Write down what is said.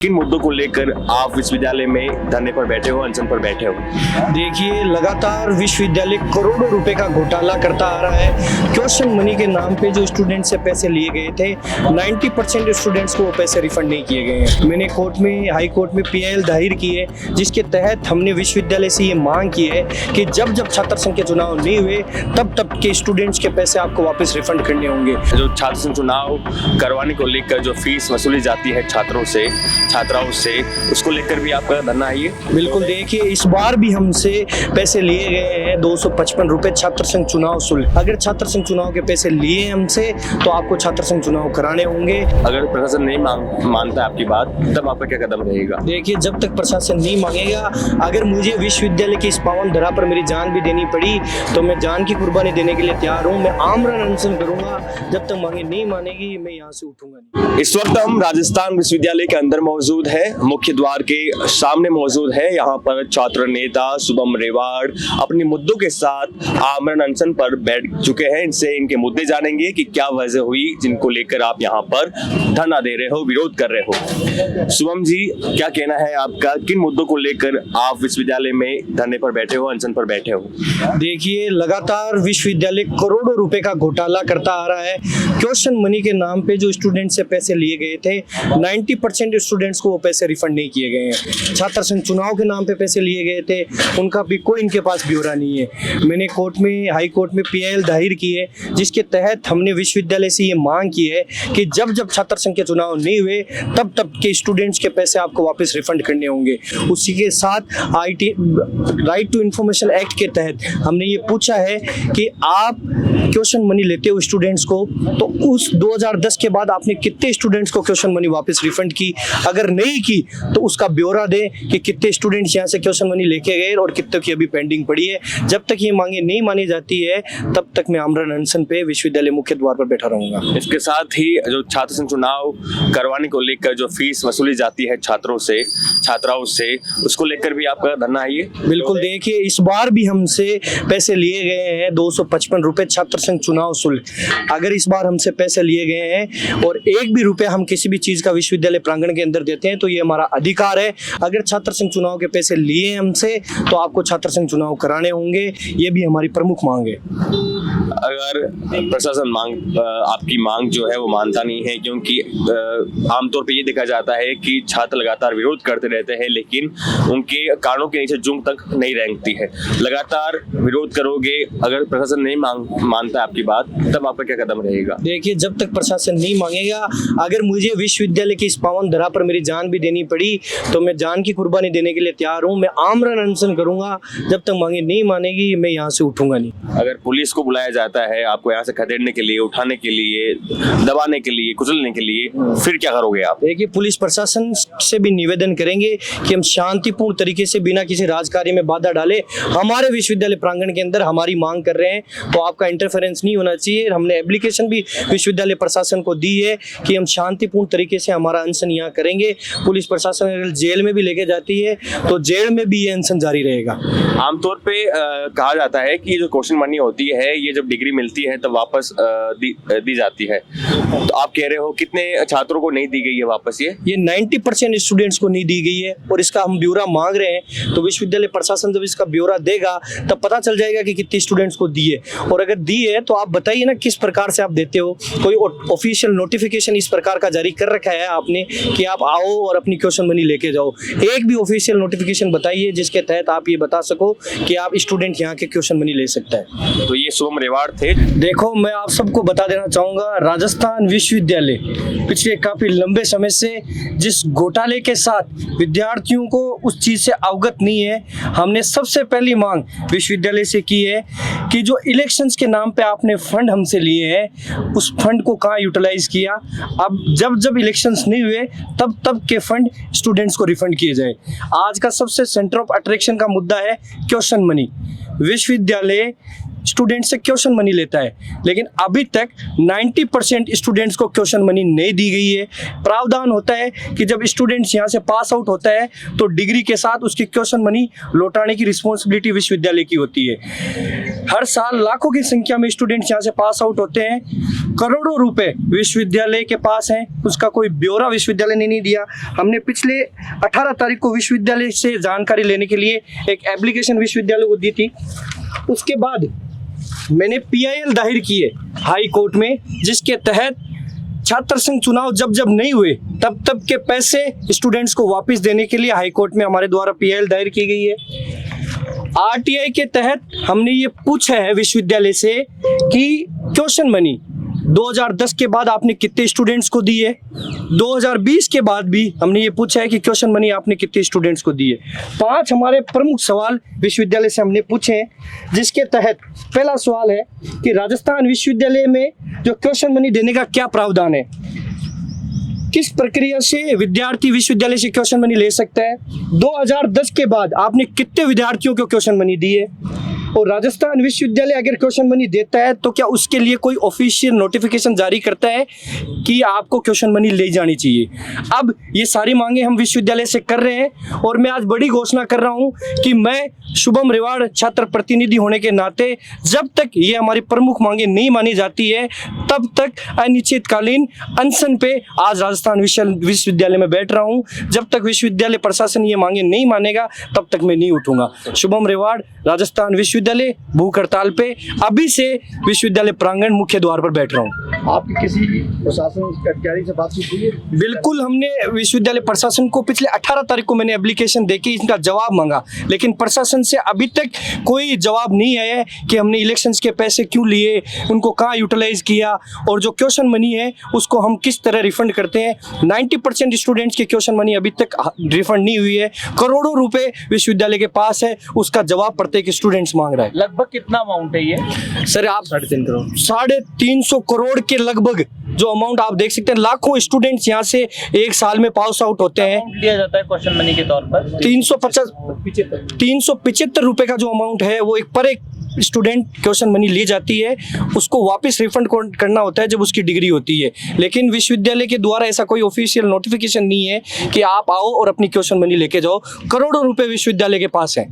किन मुद्दों को लेकर आप विश्वविद्यालय में धरने पर बैठे हो, अनशन पर बैठे हो? देखिए, लगातार विश्वविद्यालय करोड़ों रुपए का घोटाला करता आ रहा है। क्वेश्चन मनी के नाम पे जो स्टूडेंट से पैसे लिए गए थे, 90% स्टूडेंट्स को वो पैसे रिफंड नहीं किए गए हैं। मैंने हाई कोर्ट में PIL दायर की है, जिसके तहत हमने विश्वविद्यालय से ये मांग की है कि जब जब छात्र संघ के चुनाव नहीं हुए तब के स्टूडेंट्स के पैसे आपको वापस रिफंड करने होंगे। जो छात्र संघ चुनाव करवाने को लेकर जो फीस वसूली जाती है छात्राओं से, उसको लेकर भी आपका धरना है ये? बिल्कुल। देखिए, इस बार भी हमसे पैसे लिए गए हैं 255 रुपए छात्र संघ चुनाव शुल्क। अगर छात्र संघ चुनाव के पैसे लिए हमसे तो आपको छात्र संघ चुनाव कराने होंगे। अगर प्रशासन नहीं मानता आपकी बात, तब आपका क्या कदम रहेगा? देखिए, जब तक प्रशासन नहीं मांगेगा, अगर मुझे विश्वविद्यालय की इस पावन धरा पर मेरी जान भी देनी पड़ी तो मैं जान की कुर्बानी देने के लिए तैयार हूँ। मैं आमरण अनशन करूंगा, जब तक मांगे नहीं मानेगी मैं यहाँ से उठूंगा नहीं। इस वक्त हम राजस्थान विश्वविद्यालय के अंदर मौजूद है, मुख्य द्वार के सामने मौजूद है। यहाँ पर छात्र नेता शुभम रेवाड़ अपने मुद्दों के साथ आमरण अनशन पर बैठ चुके हैं। इनसे इनके मुद्दे जानेंगे कि क्या वजह हुई जिनको लेकर आप यहाँ पर धरना दे रहे हो, विरोध कर रहे हो। शुभम जी, क्या कहना है आपका? किन मुद्दों को लेकर आप विश्वविद्यालय में धरने पर बैठे हो, अनशन पर बैठे हो? देखिए, लगातार विश्वविद्यालय करोड़ों रुपए का घोटाला करता आ रहा है। क्वेश्चन मनी के नाम पे जो स्टूडेंट से पैसे लिए गए थे, 90% स्टूडेंट्स को वो पैसे रिफंड नहीं किए गए हैं। छात्र संघ चुनाव के नाम पे पैसे लिए गए थे, उनका भी कोई इनके पास ब्यौरा नहीं है। मैंने हाई कोर्ट में PIL दायर की है, जिसके तहत हमने विश्वविद्यालय से ये मांग की है कि जब जब छात्र संघ के चुनाव नहीं हुए तब के स्टूडेंट्स के पैसे आपको वापस रिफंड करने होंगे। उसी के साथ राइट टू इंफॉर्मेशन एक्ट के तहत हमने ये पूछा है कि आप क्वेश्चन मनी लेते हो स्टूडेंट्स को, तो उस 2010 के बाद आपने कितने स्टूडेंट्स को क्वेश्चन मनी वापस रिफंड की? अगर नहीं की तो उसका ब्यौरा दे कि कितने स्टूडेंट्स यहाँ से क्वेश्चन मनी लेके गए और कितने की अभी पेंडिंग पड़ी है। जब तक ये मांगे नहीं मानी जाती है तब तक मैं आमरण अनशन पे विश्वविद्यालय मुख्य द्वार पर बैठा रहूंगा। इसके साथ ही जो छात्र संघ चुनाव करवाने को लेकर जो फीस वसूली जाती है छात्राओं से, उसको लेकर भी आपका धरना है ये? बिल्कुल। देखिए, इस बार भी हमसे पैसे लिए गए हैं 255 रुपए छात्र संघ चुनाव शुल्क। अगर इस बार हमसे पैसे लिए गए हैं और एक भी रुपए हम किसी भी चीज का विश्वविद्यालय प्रांगण के अंदर देते हैं तो ये हमारा अधिकार है। अगर छात्र संघ चुनाव के पैसे लिए हमसे तो आपको छात्र संघ चुनाव कराने होंगे, ये भी हमारी प्रमुख मांग है। अगर प्रशासन आपकी मांग जो है वो मानता नहीं है, क्योंकि आमतौर पे ये देखा जाता है कि छात्र लगातार विरोध करते रहते हैं लेकिन उनके कानों के नीचे जूं तक नहीं रेंगती है। लगातार विरोध करोगे, अगर प्रशासन नहीं मानता आपकी बात, तब आपका क्या कदम रहेगा? देखिए, जब तक प्रशासन नहीं मांगेगा, अगर मुझे विश्वविद्यालय की इस पावन धरा पर मेरी जान भी देनी पड़ी तो मैं जान की कुर्बानी देने के लिए तैयार हूँ। मैं आमरण अनशन करूंगा, जब तक मांगे नहीं मानेगी मैं यहाँ से उठूंगा नहीं। अगर पुलिस को बुलाया जाता है आपको यहाँ से खदेड़ने के लिए, उठाने के लिए, दबाने के लिए, कुचलने के लिए, फिर क्या करोगे आप? देखिए, पुलिस प्रशासन से भी निवेदन करेंगे कि हम शांतिपूर्ण तरीके से बिना किसी राजकार्य में बाधा डाले हमारे विश्वविद्यालय प्रांगण के अंदर हमारी मांग कर रहे हैं, तो आपका इंटरफेरेंस नहीं होना चाहिए। हमने एप्लीकेशन भी विश्वविद्यालय प्रशासन को दी है कि हम शांतिपूर्ण तरीके से हमारा अनशन यहाँ करेंगे। पुलिस प्रशासन अगर जेल में भी लेके जाती है तो जेल में भी ये अनशन जारी रहेगा। आमतौर पे कहा जाता है कि जो क्वेश्चन मनी होती है ये जब डिग्री मिलती है तब वापस दी जाती है, तो आप कह रहे हो कितने छात्रों को नहीं दी गई है वापस? ये 90% स्टूडेंट्स को नहीं दी गई है और इसका हम ब्यौरा मांग रहे हैं। तो विश्वविद्यालय प्रशासन जब इसका ब्यौरा देगा तब पता चल जाएगा कि कितने स्टूडेंट्स को दी है, और अगर दी है तो आप बताइए ना किस प्रकार से आप देते हो। कोई ऑफिशियल नोटिफिकेशन इस प्रकार का जारी कर रखा है आपने कि आप आओ और अपनी क्वेश्चन मनी लेके जाओ? एक भी ऑफिशियल नोटिफिकेशन बताइए जिसके तहत आप ये बता सको कि आप स्टूडेंट यहाँ के क्वेश्चन मनी ले सकता है। तो ये शुभम रेवाड़ थे। देखो, मैं आप सबको बता देना चाहूंगा, राजस्थान विश्वविद्यालय पिछले काफी लंबे समय से जिस घोटाले के साथ विद्यार्थियों को उस चीज से अवगत नहीं है, हमने सबसे पहली मांग विश्वविद्यालय से की है कि जो इलेक्शंस के नाम पे आपने फंड हमसे लिए हैं उस फंड को कहाँ यूटिलाइज किया। अब जब इलेक्शंस नहीं हुए तब के फंड स्टूडेंट्स को रिफंड किए जाए। आज का सबसे सेंटर ऑफ अट्रैक्शन का मुद्दा है क्वेश्चन मनी। विश्वविद्यालय स्टूडेंट से क्वेश्चन मनी लेता है, लेकिन अभी तक 90% स्टूडेंट्स को क्वेश्चन मनी नहीं दी गई है। प्रावधान होता है कि जब स्टूडेंट्स यहाँ से पास आउट होता है तो डिग्री के साथ उसकी क्वेश्चन मनी लौटाने की रिस्पॉन्सिबिलिटी विश्वविद्यालय की होती है। हर साल लाखों की संख्या में स्टूडेंट्स यहाँ से पास आउट होते हैं। करोड़ों रुपए विश्वविद्यालय के पास हैं, उसका कोई ब्यौरा विश्वविद्यालय ने नहीं दिया। हमने पिछले 18 तारीख को विश्वविद्यालय से जानकारी लेने के लिए एक एप्लीकेशन विश्वविद्यालय को दी थी। उसके बाद मैंने PIL दायर किए हाई कोर्ट में, जिसके तहत छात्र संघ चुनाव जब जब नहीं हुए तब तब के पैसे स्टूडेंट्स को वापस देने के लिए हाई कोर्ट में हमारे द्वारा PIL दायर की गई है। RTI के तहत हमने ये पूछा है विश्वविद्यालय से कि क्वेश्चन मनी 2010 के बाद आपने कितने स्टूडेंट्स को दी है, 2020 के बाद भी हमने ये पूछा है कि क्वेश्चन मनी आपने कितने स्टूडेंट्स को दी है। 5 हमारे प्रमुख सवाल विश्वविद्यालय से हमने पूछे हैं, जिसके तहत पहला सवाल है कि राजस्थान विश्वविद्यालय में जो क्वेश्चन मनी देने का क्या प्रावधान है, किस प्रक्रिया से विद्यार्थी विश्वविद्यालय से क्वेश्चन मनी ले सकता है, 2010 के बाद आपने कितने विद्यार्थियों को क्वेश्चन मनी दी है, और राजस्थान विश्वविद्यालय अगर क्वेश्चन मनी देता है तो क्या उसके लिए कोई ऑफिशियल नोटिफिकेशन जारी करता है कि आपको क्वेश्चन मनी ले जानी चाहिए। अब ये सारी मांगे हम विश्वविद्यालय से कर रहे हैं और मैं आज बड़ी घोषणा कर रहा हूँ कि मैं शुभम रेवाड़ छात्र प्रतिनिधि होने के नाते जब तक ये हमारी प्रमुख मांगे नहीं मानी जाती है तब तक अनिश्चितकालीन अनशन पे आज राजस्थान विश्वविद्यालय में बैठ रहा हूँ। जब तक विश्वविद्यालय प्रशासन ये मांगे नहीं मानेगा तब तक मैं नहीं उठूंगा। शुभम रेवाड़, राजस्थान विश्वविद्यालय, भूख हड़ताल पे अभी से विश्वविद्यालय प्रांगण मुख्य द्वार पर बैठ रहा हूँ। आपकी किसी प्रशासन अधिकारी से बातचीत हुई है? बिल्कुल, हमने विश्वविद्यालय प्रशासन को पिछले 18 तारीख को मैंने एप्लीकेशन देके इनका जवाब मांगा, लेकिन प्रशासन से अभी तक कोई जवाब नहीं आया है कि हमने इलेक्शंस के पैसे क्यों लिए, उनको कहाँ यूटिलाइज किया और जो क्वेश्चन मनी है उसको हम किस तरह रिफंड करते हैं। 90% स्टूडेंट्स की क्वेश्चन मनी अभी तक रिफंड नहीं हुई है। करोड़ों रुपए विश्वविद्यालय के पास है, उसका जवाब प्रत्येक स्टूडेंट्स मांग रहा है। लगभग कितना अमाउंट है ये? सर आप 3.5 करोड़ 350 करोड़ के लगभग जो अमाउंट आप देख सकते हैं। लाखों स्टूडेंट्स यहाँ से एक साल में पास आउट होते हैं। अमाउंट लिया जाता है क्वेश्चन मनी के तौर पर 375 रुपए का जो अमाउंट है वो पर एक स्टूडेंट क्वेश्चन मनी ली जाती है, उसको वापस रिफंड करना होता है जब उसकी डिग्री होती है। लेकिन विश्वविद्यालय के द्वारा ऐसा कोई ऑफिशियल नोटिफिकेशन नहीं है कि आप आओ और अपनी क्वेश्चन मनी लेके जाओ। करोड़ों रुपए विश्वविद्यालय के पास है।